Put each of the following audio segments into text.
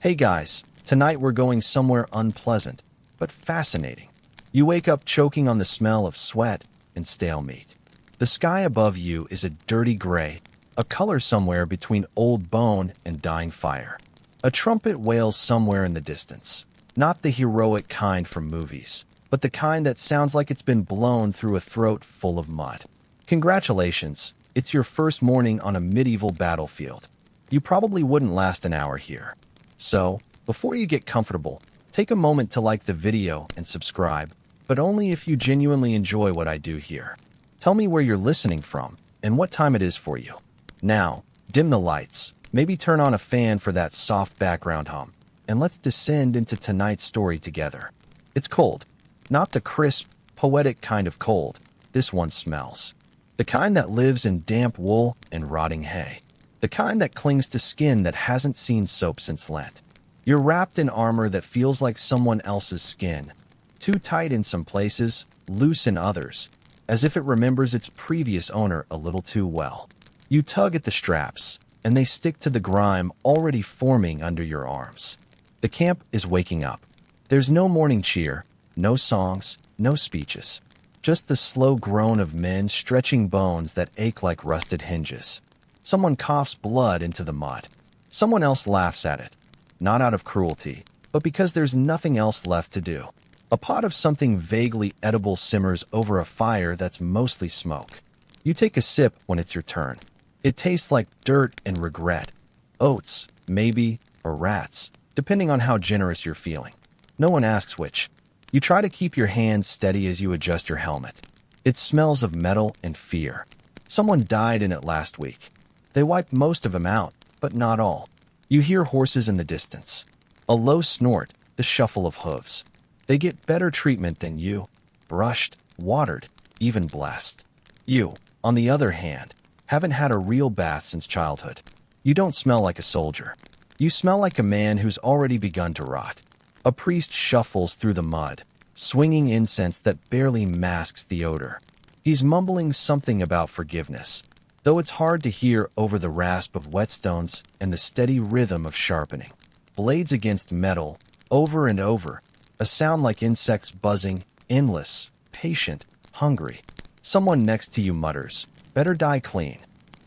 Hey guys, tonight we're going somewhere unpleasant, but fascinating. You wake up choking on the smell of sweat and stale meat. The sky above you is a dirty gray, a color somewhere between old bone and dying fire. A trumpet wails somewhere in the distance, not the heroic kind from movies, but the kind that sounds like it's been blown through a throat full of mud. Congratulations, it's your first morning on a medieval battlefield. You probably wouldn't last an hour here. So, before you get comfortable, take a moment to like the video and subscribe, but only if you genuinely enjoy what I do here. Tell me where you're listening from and what time it is for you. Now, dim the lights, maybe turn on a fan for that soft background hum, and let's descend into tonight's story together. It's cold. Not the crisp, poetic kind of cold. This one smells. The kind that lives in damp wool and rotting hay. The kind that clings to skin that hasn't seen soap since Lent. You're wrapped in armor that feels like someone else's skin. Too tight in some places, loose in others, as if it remembers its previous owner a little too well. You tug at the straps, and they stick to the grime already forming under your arms. The camp is waking up. There's no morning cheer, no songs, no speeches. Just the slow groan of men stretching bones that ache like rusted hinges. Someone coughs blood into the mud. Someone else laughs at it, not out of cruelty, but because there's nothing else left to do. A pot of something vaguely edible simmers over a fire that's mostly smoke. You take a sip when it's your turn. It tastes like dirt and regret. Oats, maybe, or rats, depending on how generous you're feeling. No one asks which. You try to keep your hands steady as you adjust your helmet. It smells of metal and fear. Someone died in it last week. They wiped most of them out, but not all. You hear horses in the distance. A low snort, the shuffle of hooves. They get better treatment than you. Brushed, watered, even blessed. You, on the other hand, haven't had a real bath since childhood. You don't smell like a soldier. You smell like a man who's already begun to rot. A priest shuffles through the mud, swinging incense that barely masks the odor. He's mumbling something about forgiveness, though it's hard to hear over the rasp of whetstones and the steady rhythm of sharpening. Blades against metal, over and over, a sound like insects buzzing, endless, patient, hungry. Someone next to you mutters, "Better die clean."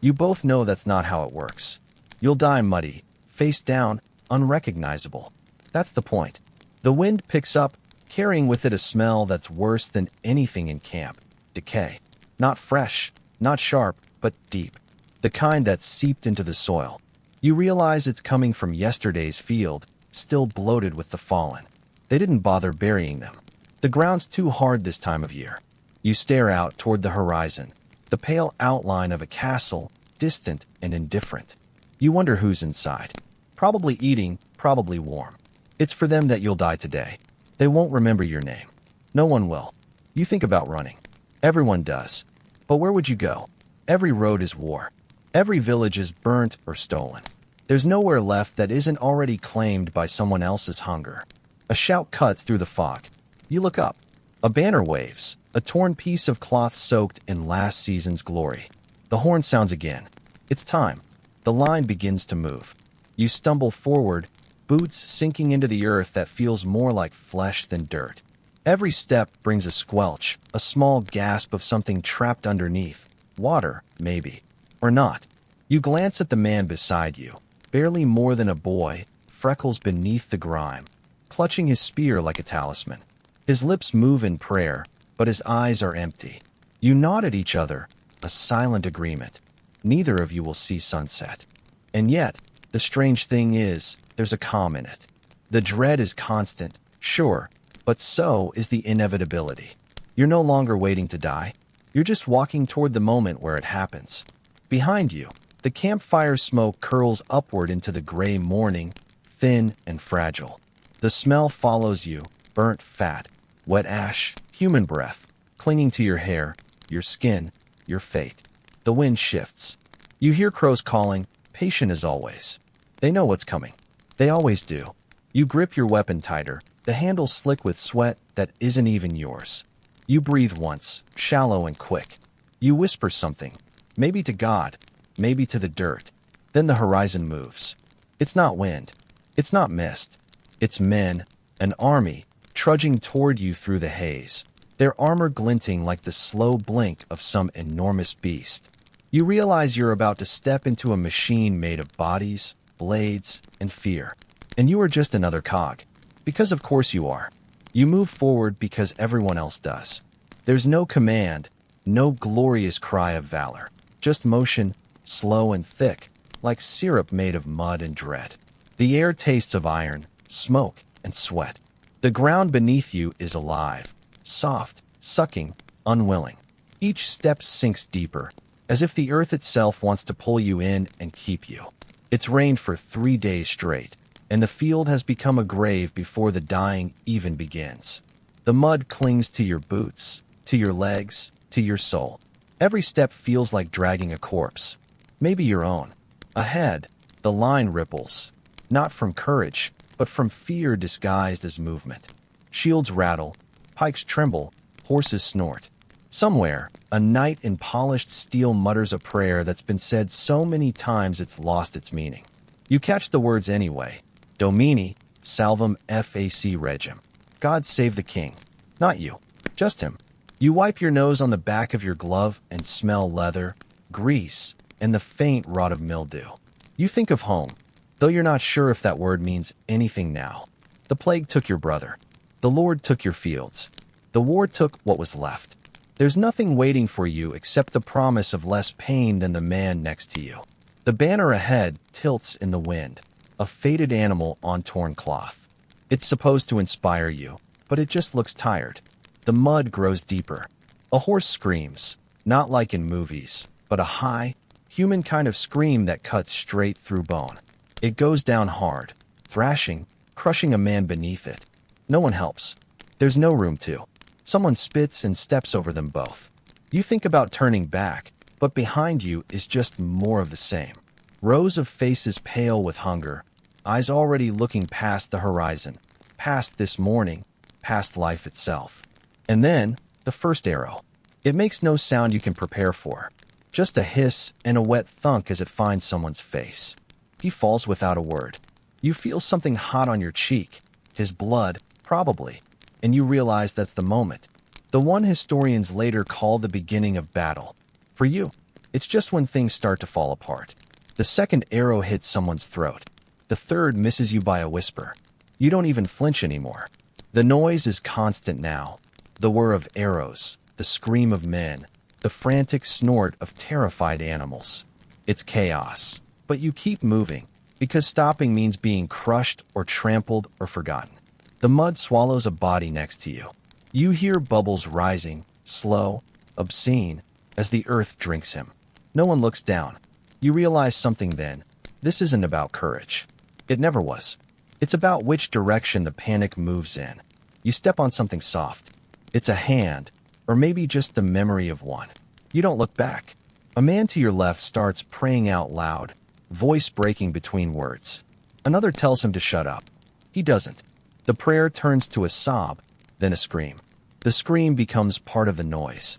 You both know that's not how it works. You'll die muddy, face down, unrecognizable. That's the point. The wind picks up, carrying with it a smell that's worse than anything in camp. Decay. Not fresh, not sharp, but deep. The kind that's seeped into the soil. You realize it's coming from yesterday's field, still bloated with the fallen. They didn't bother burying them. The ground's too hard this time of year. You stare out toward the horizon, the pale outline of a castle, distant and indifferent. You wonder who's inside. Probably eating, probably warm. It's for them that you'll die today. They won't remember your name. No one will. You think about running. Everyone does. But where would you go? Every road is war. Every village is burnt or stolen. There's nowhere left that isn't already claimed by someone else's hunger. A shout cuts through the fog. You look up. A banner waves, a torn piece of cloth soaked in last season's glory. The horn sounds again. It's time. The line begins to move. You stumble forward, boots sinking into the earth that feels more like flesh than dirt. Every step brings a squelch, a small gasp of something trapped underneath. Water, maybe. Or not. You glance at the man beside you, barely more than a boy, freckles beneath the grime, clutching his spear like a talisman. His lips move in prayer, but his eyes are empty. You nod at each other, a silent agreement. Neither of you will see sunset. And yet, the strange thing is, there's a calm in it. The dread is constant, sure, but so is the inevitability. You're no longer waiting to die. You're just walking toward the moment where it happens. Behind you, the campfire smoke curls upward into the gray morning, thin and fragile. The smell follows you, burnt fat, wet ash, human breath, clinging to your hair, your skin, your fate. The wind shifts. You hear crows calling, patient as always. They know what's coming. They always do. You grip your weapon tighter, the handle slick with sweat that isn't even yours. You breathe once, shallow and quick. You whisper something, maybe to God, maybe to the dirt. Then the horizon moves. It's not wind. It's not mist. It's men, an army, trudging toward you through the haze, their armor glinting like the slow blink of some enormous beast. You realize you're about to step into a machine made of bodies, blades, and fear. And you are just another cog. Because of course you are. You move forward because everyone else does. There's no command, no glorious cry of valor. Just motion, slow and thick, like syrup made of mud and dread. The air tastes of iron, smoke, and sweat. The ground beneath you is alive, soft, sucking, unwilling. Each step sinks deeper, as if the earth itself wants to pull you in and keep you. It's rained for 3 days straight, and the field has become a grave before the dying even begins. The mud clings to your boots, to your legs, to your soul. Every step feels like dragging a corpse, maybe your own. Ahead, the line ripples, not from courage, but from fear disguised as movement. Shields rattle, pikes tremble, horses snort. Somewhere, a knight in polished steel mutters a prayer that's been said so many times it's lost its meaning. You catch the words anyway. Domini, salvum fac regem. God save the king. Not you, just him. You wipe your nose on the back of your glove and smell leather, grease, and the faint rot of mildew. You think of home, though you're not sure if that word means anything now. The plague took your brother. The Lord took your fields. The war took what was left. There's nothing waiting for you except the promise of less pain than the man next to you. The banner ahead tilts in the wind, a faded animal on torn cloth. It's supposed to inspire you, but it just looks tired. The mud grows deeper. A horse screams, not like in movies, but a high, human kind of scream that cuts straight through bone. It goes down hard, thrashing, crushing a man beneath it. No one helps. There's no room to. Someone spits and steps over them both. You think about turning back, but behind you is just more of the same. Rows of faces pale with hunger, eyes already looking past the horizon, past this morning, past life itself. And then, the first arrow. It makes no sound you can prepare for. Just a hiss and a wet thunk as it finds someone's face. He falls without a word. You feel something hot on your cheek. His blood, probably. And you realize that's the moment. The one historians later call the beginning of battle. For you, it's just when things start to fall apart. The second arrow hits someone's throat. The third misses you by a whisper. You don't even flinch anymore. The noise is constant now. The whir of arrows, the scream of men, the frantic snort of terrified animals. It's chaos. But you keep moving, because stopping means being crushed or trampled or forgotten. The mud swallows a body next to you. You hear bubbles rising, slow, obscene, as the earth drinks him. No one looks down. You realize something then. This isn't about courage. It never was. It's about which direction the panic moves in. You step on something soft. It's a hand, or maybe just the memory of one. You don't look back. A man to your left starts praying out loud, voice breaking between words. Another tells him to shut up. He doesn't. The prayer turns to a sob, then a scream. The scream becomes part of the noise.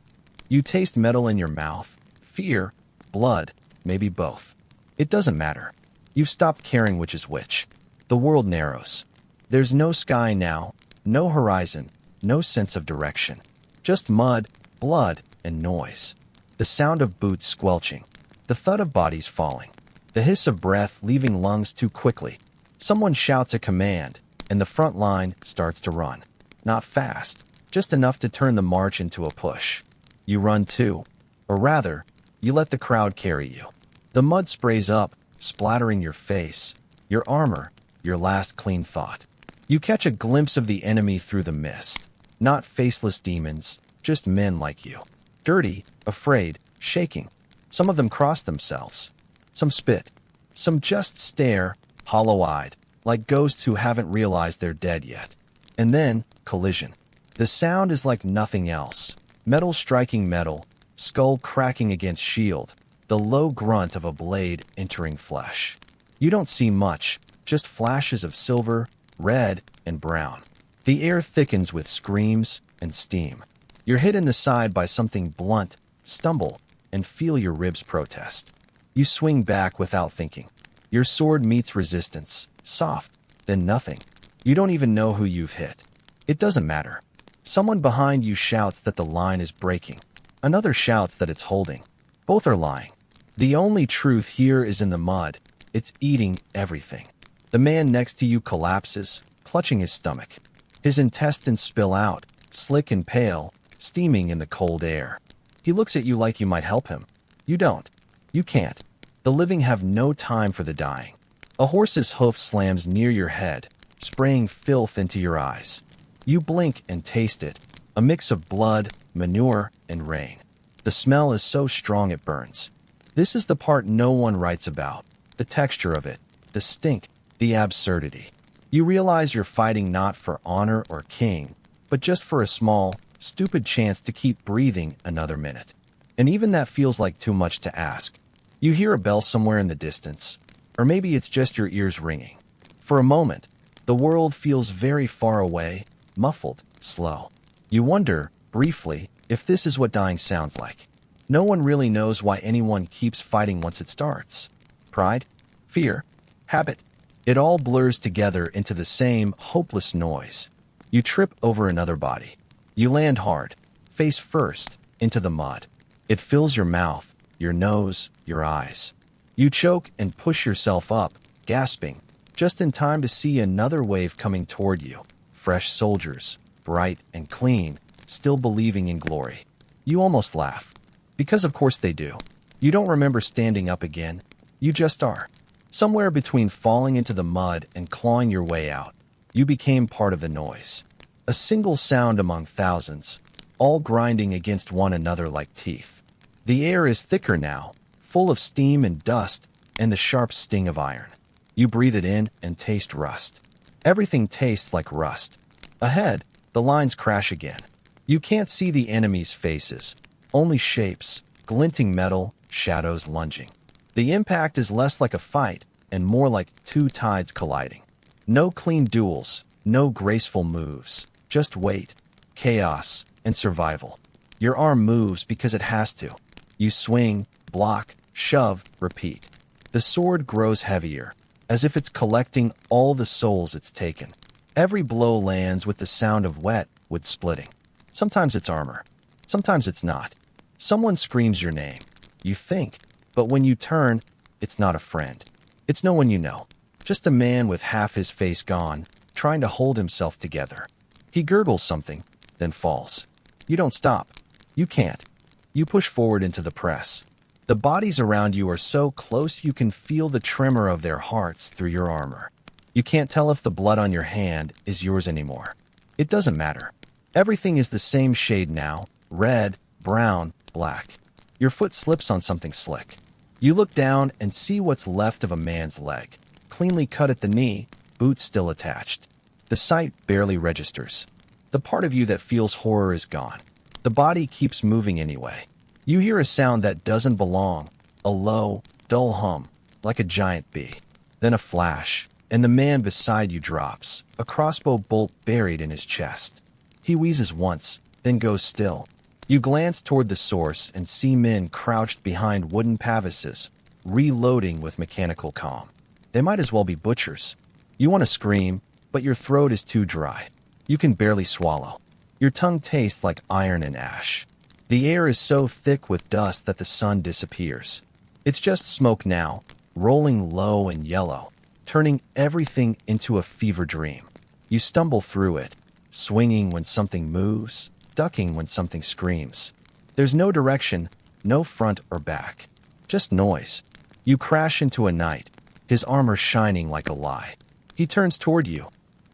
You taste metal in your mouth, fear, blood, maybe both. It doesn't matter. You've stopped caring which is which. The world narrows. There's no sky now, no horizon, no sense of direction. Just mud, blood, and noise. The sound of boots squelching. The thud of bodies falling. The hiss of breath leaving lungs too quickly. Someone shouts a command, and the front line starts to run. Not fast, just enough to turn the march into a push. You run too, or rather, you let the crowd carry you. The mud sprays up, splattering your face, your armor, your last clean thought. You catch a glimpse of the enemy through the mist. Not faceless demons, just men like you. Dirty, afraid, shaking. Some of them cross themselves. Some spit. Some just stare, hollow-eyed, like ghosts who haven't realized they're dead yet. And then, collision. The sound is like nothing else. Metal striking metal, skull cracking against shield, the low grunt of a blade entering flesh. You don't see much, just flashes of silver, red, and brown. The air thickens with screams and steam. You're hit in the side by something blunt, stumble, and feel your ribs protest. You swing back without thinking. Your sword meets resistance, soft, then nothing. You don't even know who you've hit. It doesn't matter. Someone behind you shouts that the line is breaking. Another shouts that it's holding. Both are lying. The only truth here is in the mud. It's eating everything. The man next to you collapses, clutching his stomach. His intestines spill out, slick and pale, steaming in the cold air. He looks at you like you might help him. You don't. You can't. The living have no time for the dying. A horse's hoof slams near your head, spraying filth into your eyes. You blink and taste it, a mix of blood, manure, and rain. The smell is so strong it burns. This is the part no one writes about. The texture of it, the stink, the absurdity. You realize you're fighting not for honor or king, but just for a small, stupid chance to keep breathing another minute. And even that feels like too much to ask. You hear a bell somewhere in the distance, or maybe it's just your ears ringing. For a moment, the world feels very far away, muffled, slow. You wonder, briefly, if this is what dying sounds like. No one really knows why anyone keeps fighting once it starts. Pride? Fear? Habit? It all blurs together into the same hopeless noise. You trip over another body. You land hard, face first, into the mud. It fills your mouth, your nose, your eyes. You choke and push yourself up, gasping, just in time to see another wave coming toward you. Fresh soldiers, bright and clean, still believing in glory. You almost laugh. Because of course they do. You don't remember standing up again. You just are. Somewhere between falling into the mud and clawing your way out, you became part of the noise. A single sound among thousands, all grinding against one another like teeth. The air is thicker now, full of steam and dust and the sharp sting of iron. You breathe it in and taste rust. Everything tastes like rust. Ahead, the lines crash again. You can't see the enemy's faces, only shapes, glinting metal, shadows lunging. The impact is less like a fight and more like two tides colliding. No clean duels, no graceful moves, just weight, chaos, and survival. Your arm moves because it has to. You swing, block, shove, repeat. The sword grows heavier, as if it's collecting all the souls it's taken. Every blow lands with the sound of wet wood splitting. Sometimes it's armor. Sometimes it's not. Someone screams your name. You think, but when you turn, it's not a friend. It's no one you know. Just a man with half his face gone, trying to hold himself together. He gurgles something, then falls. You don't stop. You can't. You push forward into the press. The bodies around you are so close you can feel the tremor of their hearts through your armor. You can't tell if the blood on your hand is yours anymore. It doesn't matter. Everything is the same shade now, red, brown, black. Your foot slips on something slick. You look down and see what's left of a man's leg, cleanly cut at the knee, boots still attached. The sight barely registers. The part of you that feels horror is gone. The body keeps moving anyway. You hear a sound that doesn't belong, a low, dull hum, like a giant bee. Then a flash, and the man beside you drops, a crossbow bolt buried in his chest. He wheezes once, then goes still. You glance toward the source and see men crouched behind wooden pavises, reloading with mechanical calm. They might as well be butchers. You want to scream, but your throat is too dry. You can barely swallow. Your tongue tastes like iron and ash. The air is so thick with dust that the sun disappears. It's just smoke now, rolling low and yellow, turning everything into a fever dream. You stumble through it, swinging when something moves, ducking when something screams. There's no direction, no front or back, just noise. You crash into a knight, his armor shining like a lie. He turns toward you,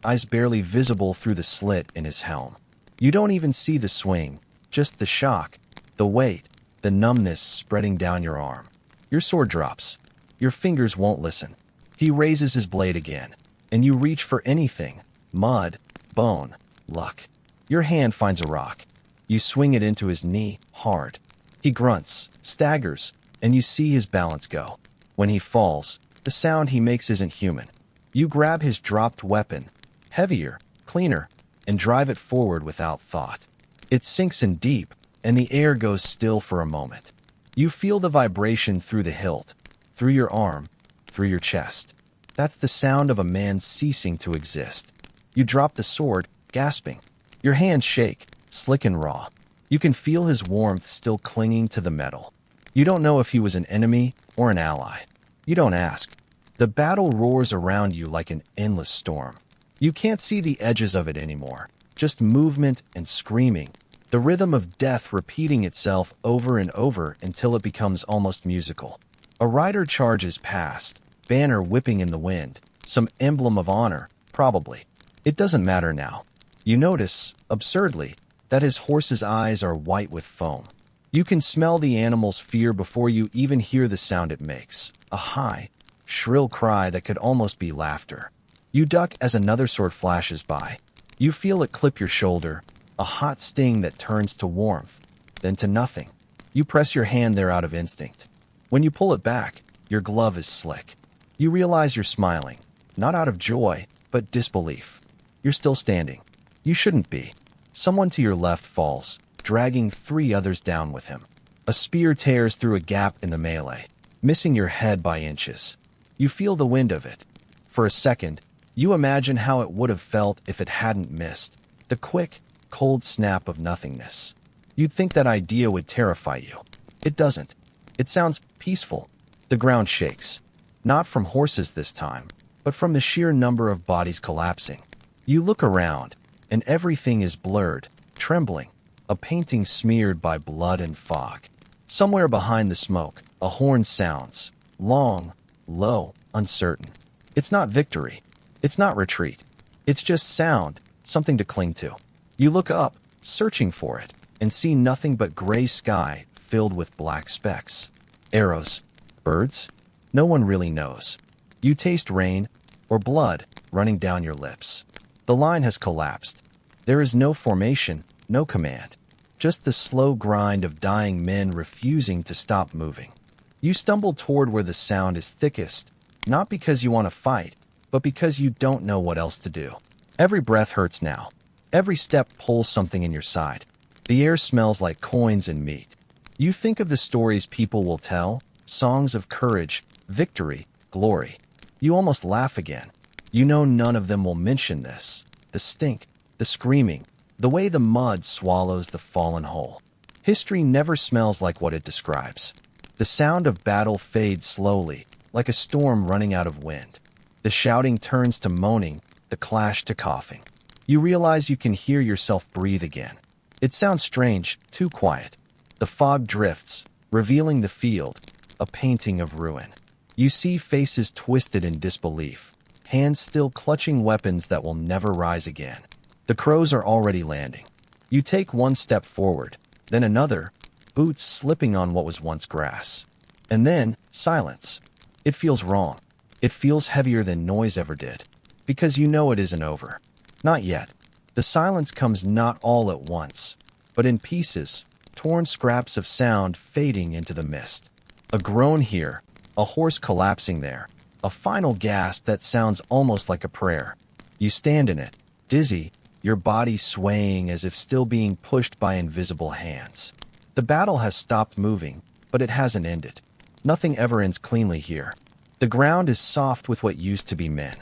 eyes barely visible through the slit in his helm. You don't even see the swing, just the shock, the weight, the numbness spreading down your arm. Your sword drops. Your fingers won't listen. He raises his blade again, and you reach for anything, mud, bone, luck. Your hand finds a rock. You swing it into his knee, hard. He grunts, staggers, and you see his balance go. When he falls, the sound he makes isn't human. You grab his dropped weapon, heavier, cleaner, and drive it forward without thought. It sinks in deep, and the air goes still for a moment. You feel the vibration through the hilt, through your arm, through your chest. That's the sound of a man ceasing to exist. You drop the sword, gasping. Your hands shake, slick and raw. You can feel his warmth still clinging to the metal. You don't know if he was an enemy or an ally. You don't ask. The battle roars around you like an endless storm. You can't see the edges of it anymore, just movement and screaming, the rhythm of death repeating itself over and over until it becomes almost musical. A rider charges past, banner whipping in the wind, some emblem of honor, probably. It doesn't matter now. You notice, absurdly, that his horse's eyes are white with foam. You can smell the animal's fear before you even hear the sound it makes, a high, shrill cry that could almost be laughter. You duck as another sword flashes by. You feel it clip your shoulder, a hot sting that turns to warmth, then to nothing. You press your hand there out of instinct. When you pull it back, your glove is slick. You realize you're smiling, not out of joy, but disbelief. You're still standing. You shouldn't be. Someone to your left falls, dragging 3 others down with him. A spear tears through a gap in the melee, missing your head by inches. You feel the wind of it. For a second, you imagine how it would have felt if it hadn't missed. The quick, cold snap of nothingness. You'd think that idea would terrify you. It doesn't. It sounds peaceful. The ground shakes. Not from horses this time, but from the sheer number of bodies collapsing. You look around, and everything is blurred, trembling, a painting smeared by blood and fog. Somewhere behind the smoke, a horn sounds, long, low, uncertain. It's not victory. It's not retreat. It's just sound, something to cling to. You look up, searching for it, and see nothing but gray sky filled with black specks. Arrows. Birds? No one really knows. You taste rain, or blood, running down your lips. The line has collapsed. There is no formation, no command. Just the slow grind of dying men refusing to stop moving. You stumble toward where the sound is thickest, not because you want to fight, but because you don't know what else to do. Every breath hurts now. Every step pulls something in your side. The air smells like coins and meat. You think of the stories people will tell, songs of courage, victory, glory. You almost laugh again. You know none of them will mention this. The stink, the screaming, the way the mud swallows the fallen whole. History never smells like what it describes. The sound of battle fades slowly, like a storm running out of wind. The shouting turns to moaning, the clash to coughing. You realize you can hear yourself breathe again. It sounds strange, too quiet. The fog drifts, revealing the field, a painting of ruin. You see faces twisted in disbelief, hands still clutching weapons that will never rise again. The crows are already landing. You take one step forward, then another, boots slipping on what was once grass. And then, silence. It feels wrong. It feels heavier than noise ever did, because you know it isn't over. Not yet. The silence comes not all at once, but in pieces, torn scraps of sound fading into the mist. A groan here, a horse collapsing there, a final gasp that sounds almost like a prayer. You stand in it, dizzy, your body swaying as if still being pushed by invisible hands. The battle has stopped moving, but it hasn't ended. Nothing ever ends cleanly here. The ground is soft with what used to be men.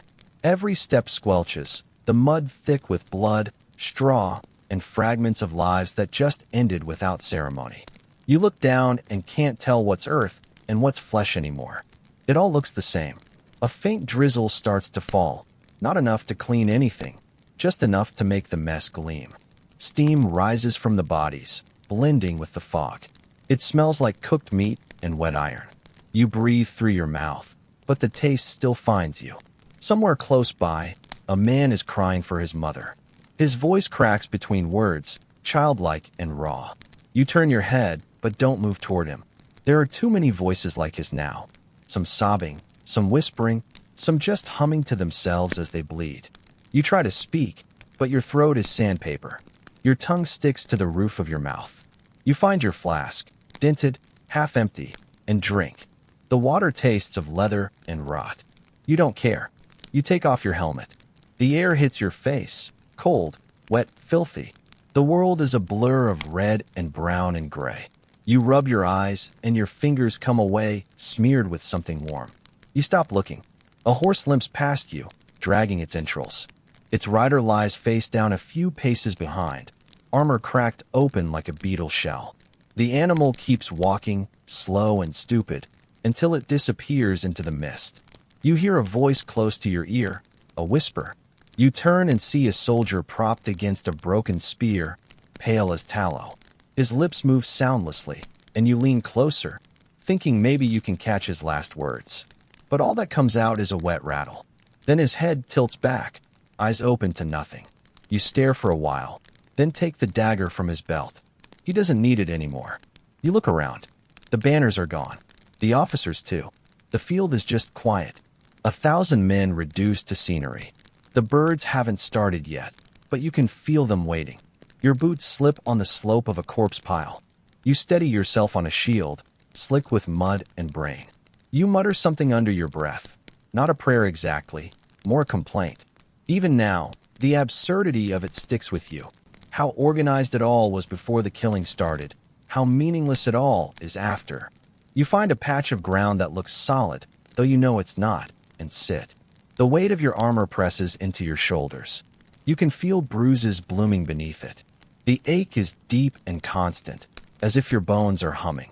Every step squelches, the mud thick with blood, straw, and fragments of lives that just ended without ceremony. You look down and can't tell what's earth and what's flesh anymore. It all looks the same. A faint drizzle starts to fall, not enough to clean anything, just enough to make the mess gleam. Steam rises from the bodies, blending with the fog. It smells like cooked meat and wet iron. You breathe through your mouth, but the taste still finds you. Somewhere close by, a man is crying for his mother. His voice cracks between words, childlike and raw. You turn your head, but don't move toward him. There are too many voices like his now. Some sobbing, some whispering, some just humming to themselves as they bleed. You try to speak, but your throat is sandpaper. Your tongue sticks to the roof of your mouth. You find your flask, dented, half empty, and drink. The water tastes of leather and rot. You don't care. You take off your helmet. The air hits your face, cold, wet, filthy. The world is a blur of red and brown and gray. You rub your eyes, and your fingers come away, smeared with something warm. You stop looking. A horse limps past you, dragging its entrails. Its rider lies face down a few paces behind, armor cracked open like a beetle shell. The animal keeps walking, slow and stupid, until it disappears into the mist. You hear a voice close to your ear, a whisper. You turn and see a soldier propped against a broken spear, pale as tallow. His lips move soundlessly, and you lean closer, thinking maybe you can catch his last words. But all that comes out is a wet rattle. Then his head tilts back, eyes open to nothing. You stare for a while, then take the dagger from his belt. He doesn't need it anymore. You look around. The banners are gone. The officers too. The field is just quiet. 1,000 men reduced to scenery. The birds haven't started yet, but you can feel them waiting. Your boots slip on the slope of a corpse pile. You steady yourself on a shield, slick with mud and brain. You mutter something under your breath. Not a prayer exactly, more a complaint. Even now, the absurdity of it sticks with you. How organized it all was before the killing started. How meaningless it all is after. You find a patch of ground that looks solid, though you know it's not, and sit. The weight of your armor presses into your shoulders. You can feel bruises blooming beneath it. The ache is deep and constant, as if your bones are humming.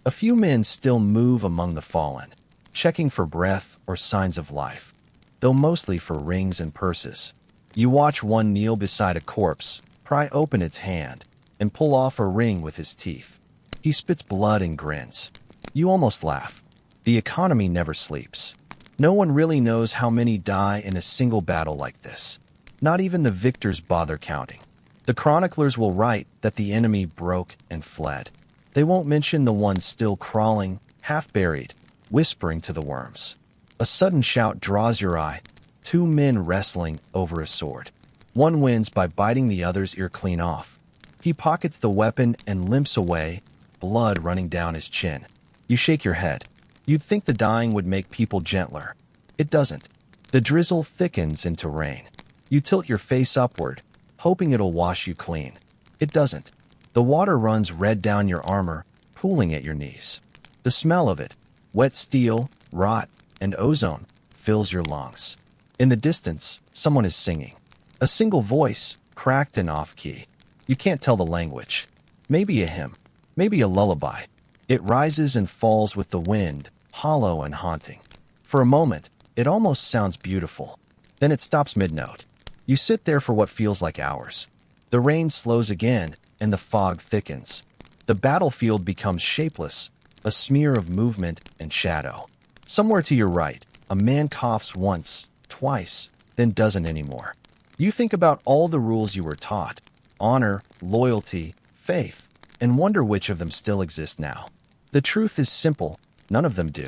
A few men still move among the fallen, checking for breath or signs of life, though mostly for rings and purses. You watch one kneel beside a corpse, pry open its hand, and pull off a ring with his teeth. He spits blood and grins. You almost laugh. The economy never sleeps. No one really knows how many die in a single battle like this. Not even the victors bother counting. The chroniclers will write that the enemy broke and fled. They won't mention the ones still crawling, half-buried, whispering to the worms. A sudden shout draws your eye. 2 men wrestling over a sword. One wins by biting the other's ear clean off. He pockets the weapon and limps away, blood running down his chin. You shake your head. You'd think the dying would make people gentler. It doesn't. The drizzle thickens into rain. You tilt your face upward, hoping it'll wash you clean. It doesn't. The water runs red down your armor, pooling at your knees. The smell of it, wet steel, rot, and ozone, fills your lungs. In the distance, someone is singing. A single voice, cracked and off-key. You can't tell the language. Maybe a hymn, maybe a lullaby. It rises and falls with the wind, hollow and haunting. For a moment, it almost sounds beautiful. Then it stops mid-note. You sit there for what feels like hours. The rain slows again, and the fog thickens. The battlefield becomes shapeless, a smear of movement and shadow. Somewhere to your right, a man coughs once, twice, then doesn't anymore. You think about all the rules you were taught, honor, loyalty, faith, and wonder which of them still exist now. The truth is simple, none of them do.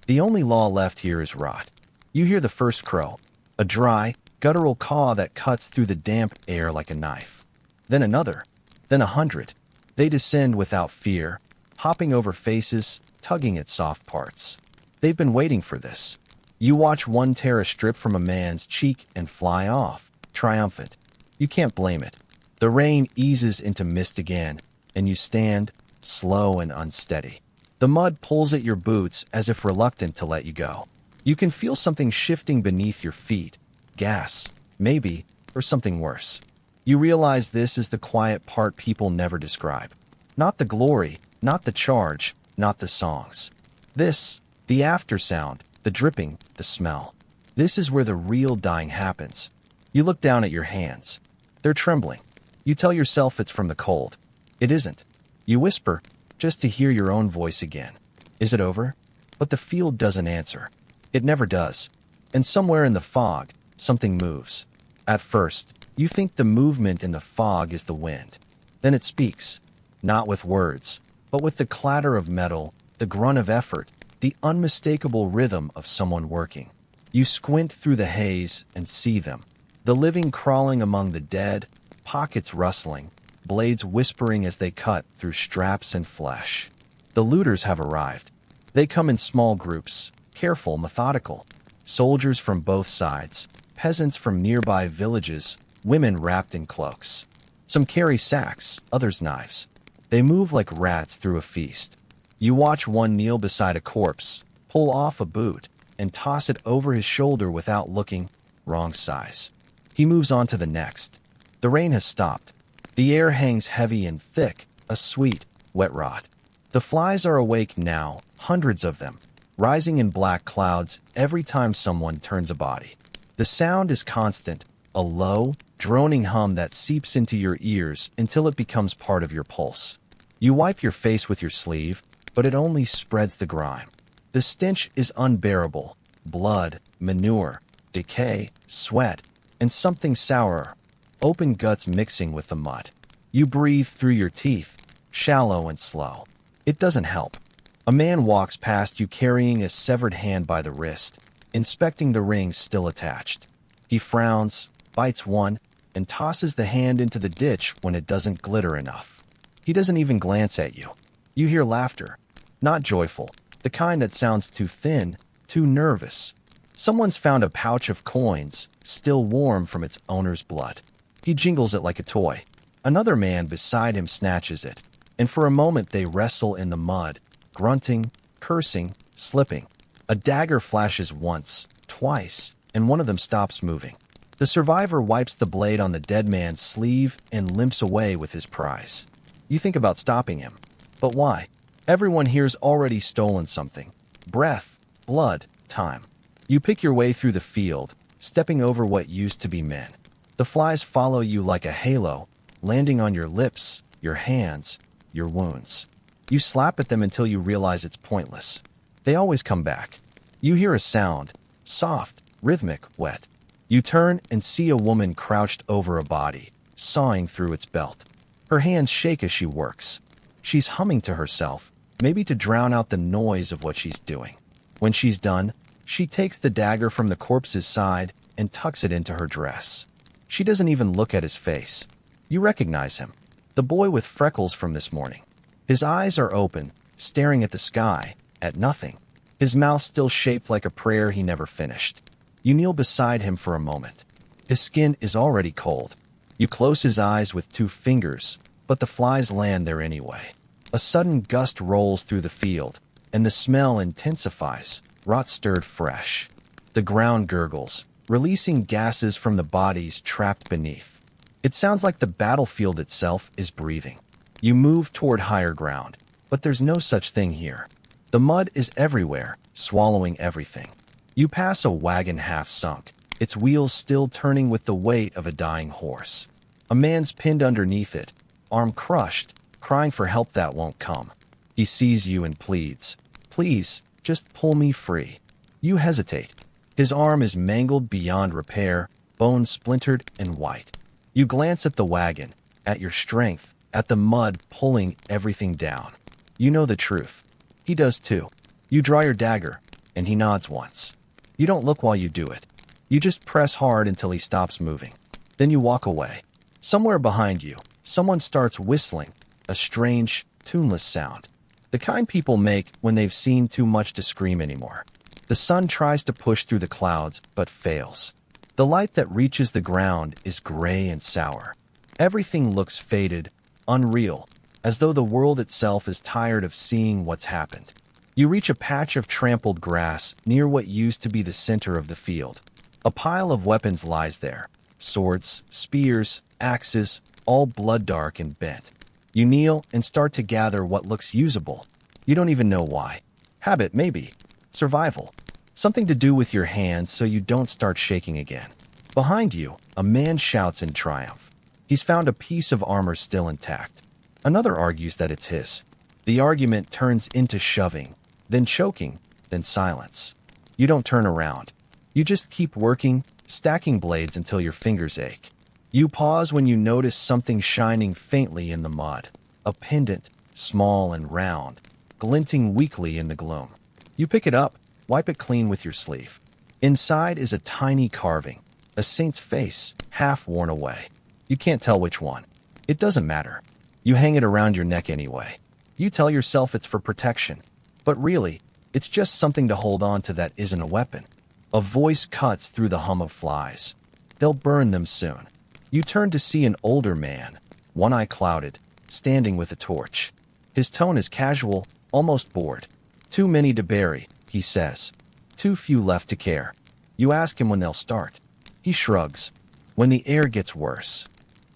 The only law left here is rot. You hear the first crow, a dry, guttural caw that cuts through the damp air like a knife. Then another, then 100. They descend without fear, hopping over faces, tugging at soft parts. They've been waiting for this. You watch one tear a strip from a man's cheek and fly off, triumphant. You can't blame it. The rain eases into mist again, and you stand, slow and unsteady. The mud pulls at your boots as if reluctant to let you go. You can feel something shifting beneath your feet. Gas, maybe, or something worse. You realize this is the quiet part people never describe. Not the glory, not the charge, not the songs. This, the aftersound, the dripping, the smell. This is where the real dying happens. You look down at your hands. They're trembling. You tell yourself it's from the cold. It isn't. You whisper, just to hear your own voice again. Is it over? But the field doesn't answer. It never does. And somewhere in the fog, something moves. At first, you think the movement in the fog is the wind. Then it speaks, not with words, but with the clatter of metal, the grunt of effort, the unmistakable rhythm of someone working. You squint through the haze and see them. The living crawling among the dead, pockets rustling, blades whispering as they cut through straps and flesh. The looters have arrived. They come in small groups, careful, methodical. Soldiers from both sides, peasants from nearby villages, women wrapped in cloaks. Some carry sacks, others knives. They move like rats through a feast. You watch one kneel beside a corpse, pull off a boot, and toss it over his shoulder without looking. Wrong size. He moves on to the next. The rain has stopped. The air hangs heavy and thick, a sweet, wet rot. The flies are awake now, hundreds of them, rising in black clouds every time someone turns a body. The sound is constant, a low, droning hum that seeps into your ears until it becomes part of your pulse. You wipe your face with your sleeve, but it only spreads the grime. The stench is unbearable. Blood, manure, decay, sweat, and something sourer. Open guts mixing with the mud. You breathe through your teeth, shallow and slow. It doesn't help. A man walks past you carrying a severed hand by the wrist, inspecting the rings still attached. He frowns, bites one, and tosses the hand into the ditch when it doesn't glitter enough. He doesn't even glance at you. You hear laughter. Not joyful, the kind that sounds too thin, too nervous. Someone's found a pouch of coins, still warm from its owner's blood. He jingles it like a toy. Another man beside him snatches it, and for a moment they wrestle in the mud, grunting, cursing, slipping. A dagger flashes once, twice, and one of them stops moving. The survivor wipes the blade on the dead man's sleeve and limps away with his prize. You think about stopping him. But why? Everyone here's already stolen something. Breath, blood, time. You pick your way through the field, stepping over what used to be men. The flies follow you like a halo, landing on your lips, your hands, your wounds. You slap at them until you realize it's pointless. They always come back. You hear a sound, soft, rhythmic, wet. You turn and see a woman crouched over a body, sawing through its belt. Her hands shake as she works. She's humming to herself, maybe to drown out the noise of what she's doing. When she's done, she takes the dagger from the corpse's side and tucks it into her dress. She doesn't even look at his face. You recognize him, the boy with freckles from this morning. His eyes are open, staring at the sky, at nothing. His mouth still shaped like a prayer he never finished. You kneel beside him for a moment. His skin is already cold. You close his eyes with 2 fingers, but the flies land there anyway. A sudden gust rolls through the field, and the smell intensifies, rot stirred fresh. The ground gurgles, releasing gases from the bodies trapped beneath. It sounds like the battlefield itself is breathing. You move toward higher ground, but there's no such thing here. The mud is everywhere, swallowing everything. You pass a wagon half sunk, its wheels still turning with the weight of a dying horse. A man's pinned underneath it, arm crushed, crying for help that won't come. He sees you and pleads, "Please, just pull me free." You hesitate. His arm is mangled beyond repair, bones splintered and white. You glance at the wagon, at your strength, at the mud pulling everything down. You know the truth. He does too. You draw your dagger, and he nods once. You don't look while you do it. You just press hard until he stops moving. Then you walk away. Somewhere behind you, someone starts whistling, a strange, tuneless sound. The kind people make when they've seen too much to scream anymore. The sun tries to push through the clouds, but fails. The light that reaches the ground is gray and sour. Everything looks faded, unreal, as though the world itself is tired of seeing what's happened. You reach a patch of trampled grass near what used to be the center of the field. A pile of weapons lies there. Swords, spears, axes, all blood-dark and bent. You kneel and start to gather what looks usable. You don't even know why. Habit, maybe. Survival. Something to do with your hands so you don't start shaking again. Behind you, a man shouts in triumph. He's found a piece of armor still intact. Another argues that it's his. The argument turns into shoving, then choking, then silence. You don't turn around. You just keep working, stacking blades until your fingers ache. You pause when you notice something shining faintly in the mud. A pendant, small and round, glinting weakly in the gloom. You pick it up, wipe it clean with your sleeve. Inside is a tiny carving, a saint's face, half worn away. You can't tell which one. It doesn't matter. You hang it around your neck anyway. You tell yourself it's for protection. But really, it's just something to hold on to that isn't a weapon. A voice cuts through the hum of flies. They'll burn them soon. You turn to see an older man, one eye clouded, standing with a torch. His tone is casual, almost bored. "Too many to bury," he says. Too few left to care. You ask him when they'll start. He shrugs. When the air gets worse.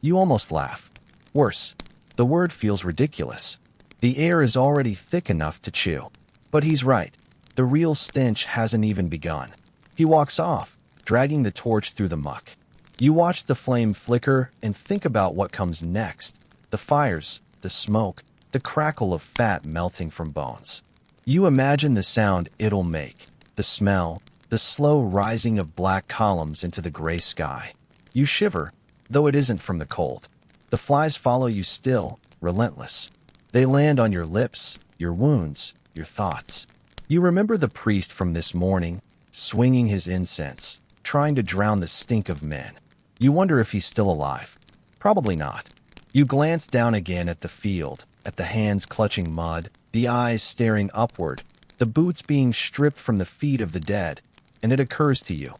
You almost laugh. Worse. The word feels ridiculous. The air is already thick enough to chew. But he's right. The real stench hasn't even begun. He walks off, dragging the torch through the muck. You watch the flame flicker and think about what comes next. The fires, the smoke, the crackle of fat melting from bones. You imagine the sound it'll make, the smell, the slow rising of black columns into the gray sky. You shiver, though it isn't from the cold. The flies follow you still, relentless. They land on your lips, your wounds, your thoughts. You remember the priest from this morning, swinging his incense, trying to drown the stink of men. You wonder if he's still alive. Probably not. You glance down again at the field, at the hands clutching mud, the eyes staring upward, the boots being stripped from the feet of the dead, and it occurs to you,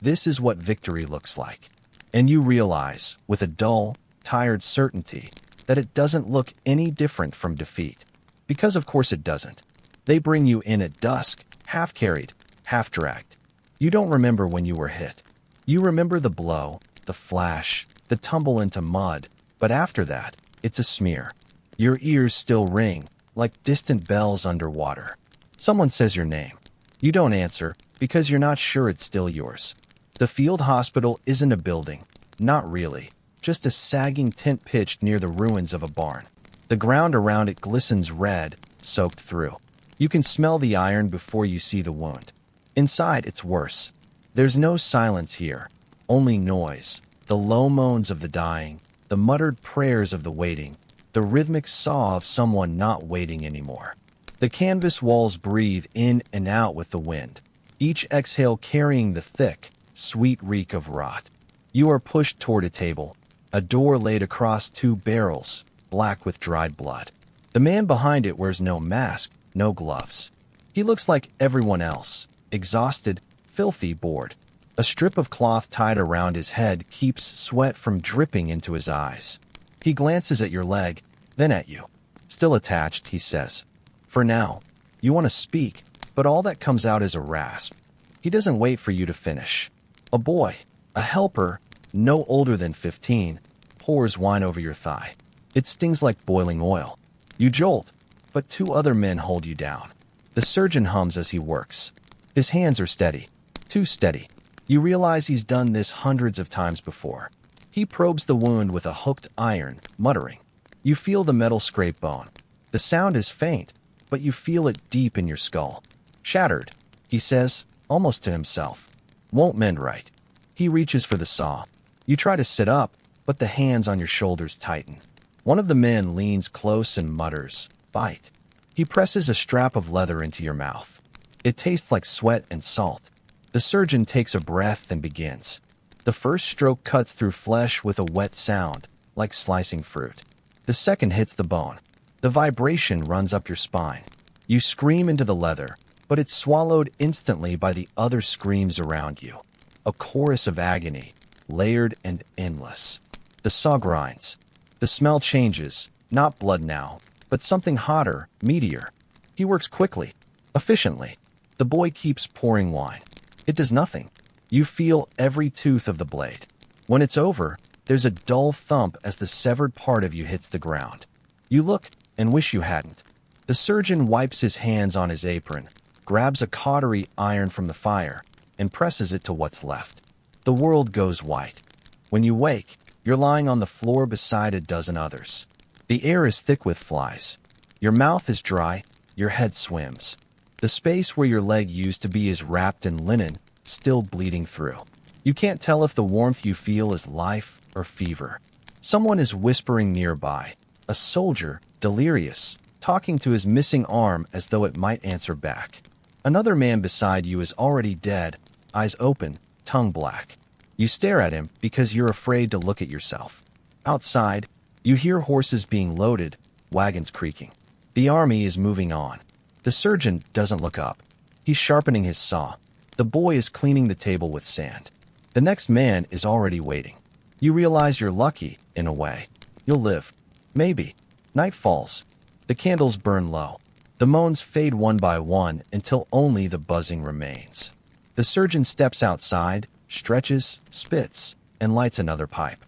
this is what victory looks like. And you realize, with a dull, tired certainty, that it doesn't look any different from defeat. Because of course it doesn't. They bring you in at dusk, half-carried, half-dragged. You don't remember when you were hit. You remember the blow, the flash, the tumble into mud, but after that, it's a smear. Your ears still ring, like distant bells underwater. Someone says your name. You don't answer, because you're not sure it's still yours. The field hospital isn't a building. Not really. Just a sagging tent pitched near the ruins of a barn. The ground around it glistens red, soaked through. You can smell the iron before you see the wound. Inside, it's worse. There's no silence here, only noise. The low moans of the dying, the muttered prayers of the waiting, the rhythmic saw of someone not waiting anymore. The canvas walls breathe in and out with the wind, each exhale carrying the thick, sweet reek of rot. You are pushed toward a table, a door laid across two barrels, black with dried blood. The man behind it wears no mask, no gloves. He looks like everyone else, exhausted, filthy, bored. A strip of cloth tied around his head keeps sweat from dripping into his eyes. He glances at your leg, then at you. Still attached, he says. For now. You want to speak, but all that comes out is a rasp. He doesn't wait for you to finish. A boy, a helper, no older than 15, pours wine over your thigh. It stings like boiling oil. You jolt, but two other men hold you down. The surgeon hums as he works. His hands are steady. Too steady. You realize he's done this hundreds of times before. He probes the wound with a hooked iron, muttering. You feel the metal scrape bone. The sound is faint, but you feel it deep in your skull. Shattered, he says, almost to himself. Won't mend right. He reaches for the saw. You try to sit up, but the hands on your shoulders tighten. One of the men leans close and mutters, "Bite." He presses a strap of leather into your mouth. It tastes like sweat and salt. The surgeon takes a breath and begins. The first stroke cuts through flesh with a wet sound, like slicing fruit. The second hits the bone. The vibration runs up your spine. You scream into the leather, but it's swallowed instantly by the other screams around you. A chorus of agony, layered and endless. The saw grinds. The smell changes, not blood now, but something hotter, meatier. He works quickly, efficiently. The boy keeps pouring wine. It does nothing. You feel every tooth of the blade. When it's over, there's a dull thump as the severed part of you hits the ground. You look and wish you hadn't. The surgeon wipes his hands on his apron, grabs a cautery iron from the fire, and presses it to what's left. The world goes white. When you wake, you're lying on the floor beside a dozen others. The air is thick with flies. Your mouth is dry, your head swims. The space where your leg used to be is wrapped in linen, still bleeding through. You can't tell if the warmth you feel is life or fever. Someone is whispering nearby, a soldier, delirious, talking to his missing arm as though it might answer back. Another man beside you is already dead, eyes open, tongue black. You stare at him because you're afraid to look at yourself. Outside, you hear horses being loaded, wagons creaking. The army is moving on. The surgeon doesn't look up. He's sharpening his saw. The boy is cleaning the table with sand. The next man is already waiting. You realize you're lucky, in a way. You'll live. Maybe. Night falls. The candles burn low. The moans fade one by one until only the buzzing remains. The surgeon steps outside, stretches, spits, and lights another pipe.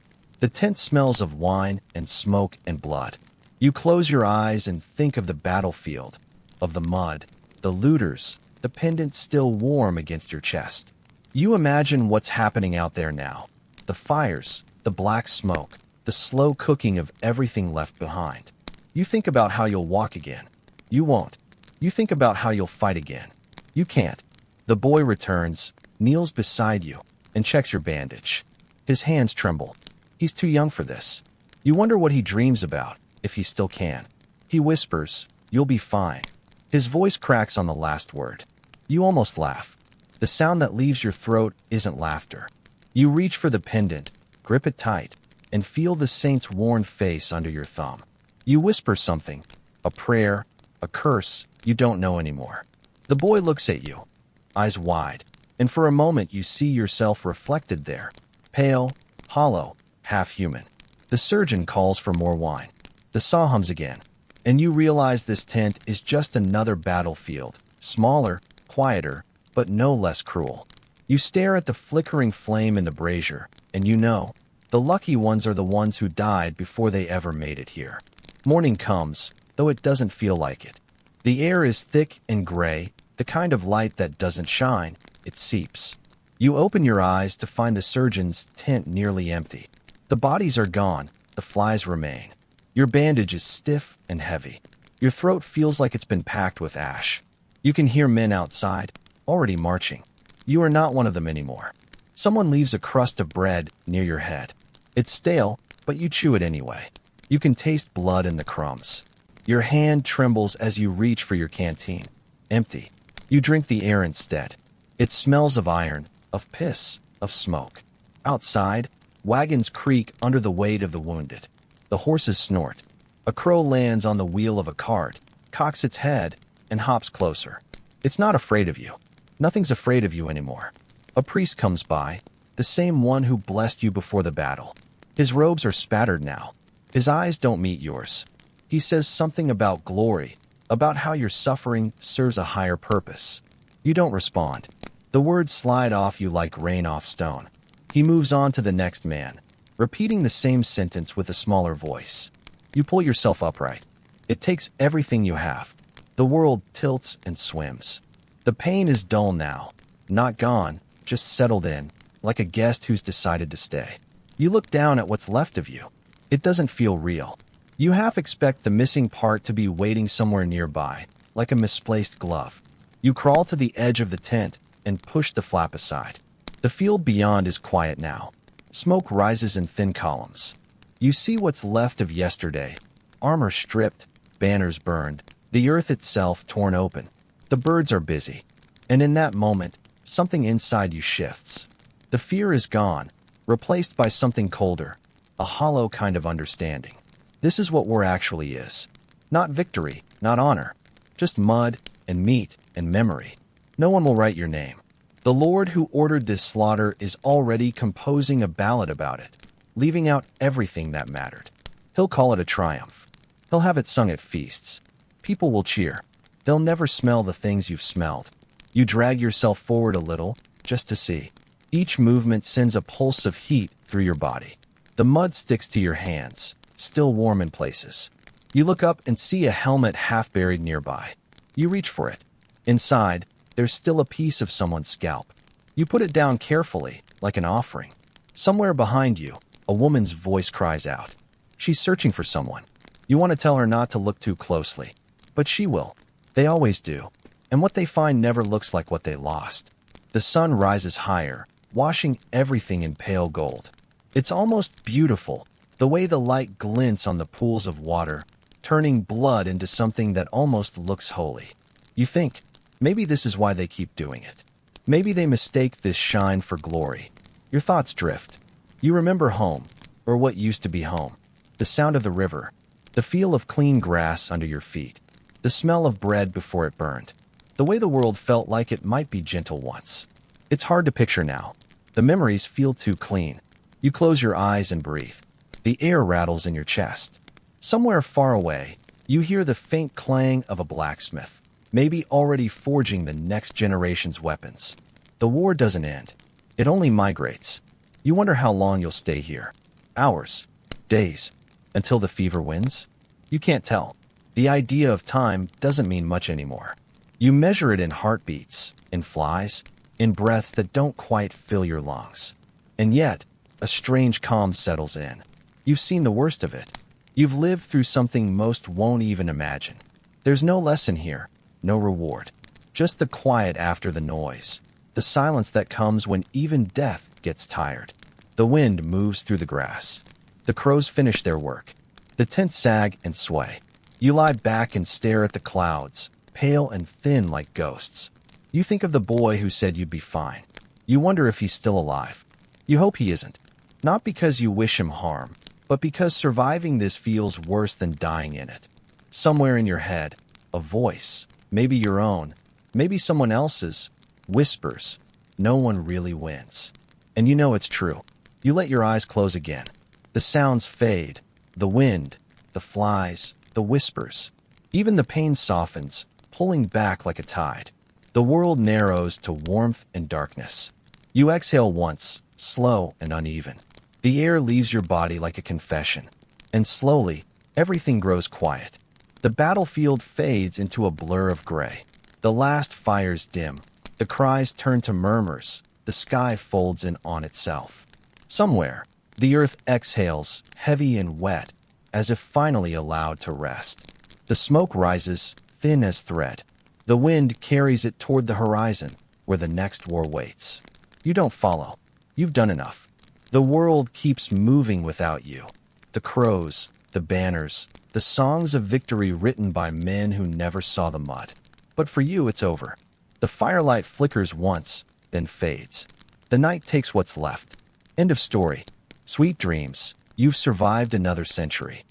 The tent smells of wine and smoke and blood. You close your eyes and think of the battlefield, of the mud, the looters, the pendant still warm against your chest. You imagine what's happening out there now. The fires, the black smoke, the slow cooking of everything left behind. You think about how you'll walk again. You won't. You think about how you'll fight again. You can't. The boy returns, kneels beside you, and checks your bandage. His hands tremble. He's too young for this. You wonder what he dreams about, if he still can. He whispers, "You'll be fine." His voice cracks on the last word. You almost laugh. The sound that leaves your throat isn't laughter. You reach for the pendant, grip it tight, and feel the saint's worn face under your thumb. You whisper something, a prayer, a curse you don't know anymore. The boy looks at you, eyes wide, and for a moment you see yourself reflected there, pale, hollow, half-human. The surgeon calls for more wine. The saw hums again, and you realize this tent is just another battlefield, smaller, quieter, but no less cruel. You stare at the flickering flame in the brazier, and you know, the lucky ones are the ones who died before they ever made it here. Morning comes, though it doesn't feel like it. The air is thick and gray, the kind of light that doesn't shine, it seeps. You open your eyes to find the surgeon's tent nearly empty. The bodies are gone, the flies remain. Your bandage is stiff and heavy. Your throat feels like it's been packed with ash. You can hear men outside, already marching. You are not one of them anymore. Someone leaves a crust of bread near your head. It's stale, but you chew it anyway. You can taste blood in the crumbs. Your hand trembles as you reach for your canteen. Empty. You drink the air instead. It smells of iron, of piss, of smoke. Outside, wagons creak under the weight of the wounded. The horses snort. A crow lands on the wheel of a cart, cocks its head, and hops closer. It's not afraid of you. Nothing's afraid of you anymore. A priest comes by, the same one who blessed you before the battle. His robes are spattered now. His eyes don't meet yours. He says something about glory, about how your suffering serves a higher purpose. You don't respond. The words slide off you like rain off stone. He moves on to the next man, repeating the same sentence with a smaller voice. You pull yourself upright. It takes everything you have. The world tilts and swims. The pain is dull now, not gone, just settled in, like a guest who's decided to stay. You look down at what's left of you. It doesn't feel real. You half expect the missing part to be waiting somewhere nearby, like a misplaced glove. You crawl to the edge of the tent and push the flap aside. The field beyond is quiet now. Smoke rises in thin columns. You see what's left of yesterday. Armor stripped, banners burned, the earth itself torn open. The birds are busy. And in that moment, something inside you shifts. The fear is gone, replaced by something colder, a hollow kind of understanding. This is what war actually is. Not victory, not honor. Just mud and meat and memory. No one will write your name. The Lord who ordered this slaughter is already composing a ballad about it, leaving out everything that mattered. He'll call it a triumph. He'll have it sung at feasts. People will cheer. They'll never smell the things you've smelled. You drag yourself forward a little, just to see. Each movement sends a pulse of heat through your body. The mud sticks to your hands, still warm in places. You look up and see a helmet half buried nearby. You reach for it. Inside, there's still a piece of someone's scalp. You put it down carefully, like an offering. Somewhere behind you, a woman's voice cries out. She's searching for someone. You want to tell her not to look too closely, but she will. They always do. And what they find never looks like what they lost. The sun rises higher, washing everything in pale gold. It's almost beautiful, the way the light glints on the pools of water, turning blood into something that almost looks holy. You think, maybe this is why they keep doing it. Maybe they mistake this shine for glory. Your thoughts drift. You remember home, or what used to be home. The sound of the river, the feel of clean grass under your feet, the smell of bread before it burned, the way the world felt like it might be gentle once. It's hard to picture now. The memories feel too clean. You close your eyes and breathe. The air rattles in your chest. Somewhere far away, You hear the faint clang of a blacksmith, maybe already forging the next generation's weapons. The war doesn't end. It only migrates. You wonder how long you'll stay here. Hours, days, until the fever wins? You can't tell. The idea of time doesn't mean much anymore. You measure it in heartbeats, in flies, in breaths that don't quite fill your lungs. And yet, a strange calm settles in. You've seen the worst of it. You've lived through something most won't even imagine. There's no lesson here, no reward. Just the quiet after the noise. The silence that comes when even death gets tired. The wind moves through the grass. The crows finish their work. The tents sag and sway. You lie back and stare at the clouds, pale and thin like ghosts. You think of the boy who said you'd be fine. You wonder if he's still alive. You hope he isn't. Not because you wish him harm, but because surviving this feels worse than dying in it. Somewhere in your head, a voice, maybe your own, maybe someone else's, whispers, "No one really wins." And you know it's true. You let your eyes close again. The sounds fade. The wind, the flies, the whispers. Even the pain softens, pulling back like a tide. The world narrows to warmth and darkness. You exhale once, slow and uneven. The air leaves your body like a confession. And slowly, everything grows quiet. The battlefield fades into a blur of gray. The last fires dim. The cries turn to murmurs. The sky folds in on itself. Somewhere, the earth exhales, heavy and wet, as if finally allowed to rest. The smoke rises, thin as thread. The wind carries it toward the horizon, where the next war waits. You don't follow. You've done enough. The world keeps moving without you. The crows, the banners, the songs of victory written by men who never saw the mud. But for you, it's over. The firelight flickers once, then fades. The night takes what's left. End of story. Sweet dreams. You've survived another century.